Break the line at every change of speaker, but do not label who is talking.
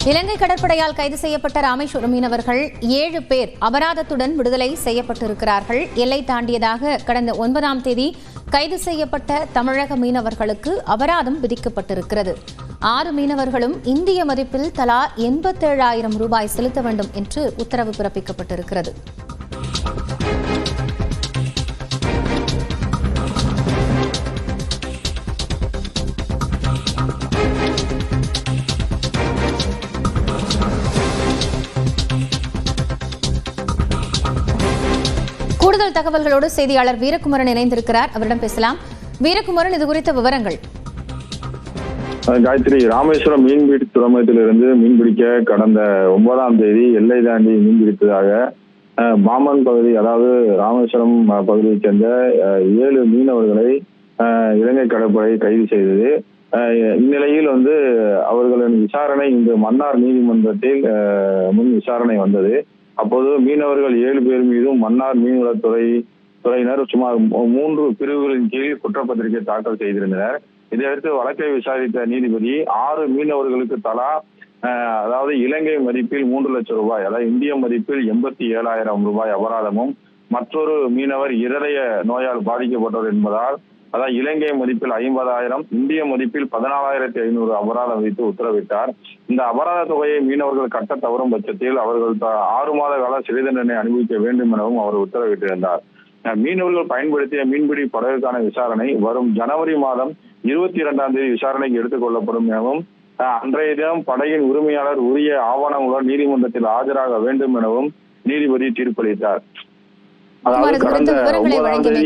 இலங்கை கடற்படையால் கைது செய்யப்பட்ட ராமேஸ்வரம் மீனவர்கள் 7 பேர் அபராதத்துடன் விடுதலை செய்யப்பட்டிருக்கிறார்கள். எல்லை தாண்டியதாக கடந்த 9ஆம் தேதி கைது செய்யப்பட்ட தமிழக மீனவர்களுக்கு அபராதம் விதிக்கப்பட்டிருக்கிறது. 6 மீனவர்களும் இந்திய மதிப்பில் தலா 87,000 ரூபாய் செலுத்த வேண்டும் என்று உத்தரவு பிறப்பிக்கப்பட்டிருக்கிறது. கூடுதல் தகவல்களோடு செய்தியாளர் வீரகுமரன் இணைந்திருக்கிறார். அவரிடம் பேசலாம். வீரகுமரன், இது குறித்த விவரங்கள்.
காயத்ரி, ராமேஸ்வரம் மீன்பிடி துறைமுகத்திலிருந்து மீன்பிடிக்க கடந்த 9ஆம் தேதி எல்லை தாண்டி மீன்பிடித்ததாக பாமன் பகுதி, அதாவது ராமேஸ்வரம் பகுதியைச் சேர்ந்த 7 மீனவர்களை இலங்கை கடற்படை கைது செய்தது. இந்நிலையில் அவர்களின் விசாரணை இன்று மன்னார் நீதிமன்றத்தில் முன் விசாரணை வந்தது. அப்போது மீனவர்கள் 7 பேர் மீதும் மன்னார் மீன்வளத்துறையினர் சுமார் 3 பிரிவுகளின் கீழ் குற்றப்பத்திரிகை தாக்கல் செய்திருந்தனர். இதையடுத்து வழக்கை விசாரித்த நீதிபதி 6 மீனவர்களுக்கு தலா அதாவது இலங்கை மதிப்பில் 3 லட்சம் ரூபாய், அதாவது இந்திய மதிப்பில் 87,000 ரூபாய் அபராதமும், மற்றொரு மீனவர் இருதய நோயால் பாதிக்கப்பட்டவர் என்பதால் அதாவது இலங்கை மதிப்பில் 50,000, இந்திய மதிப்பில் 14,500 அபராதம் விதித்து உத்தரவிட்டார். இந்த அபராத தொகையை மீனவர்கள் கட்ட தவறும் பட்சத்தில் அவர்கள் 6 மாத கால சிறை தண்டனை அனுபவிக்க வேண்டும் எனவும் அவர் உத்தரவிட்டிருந்தார். மீனவர்கள் பயன்படுத்திய மீன்பிடி படகுக்கான விசாரணை வரும் ஜனவரி மாதம் 22ஆம் தேதி விசாரணைக்கு எடுத்துக் கொள்ளப்படும் எனவும், அன்றைய தினம் படகின் உரிமையாளர் உரிய ஆவணங்களுடன் நீதிமன்றத்தில் ஆஜராக வேண்டும் எனவும் நீதிபதி தீர்ப்பளித்தார். அதாவது கடந்த 9ஆம் தேதி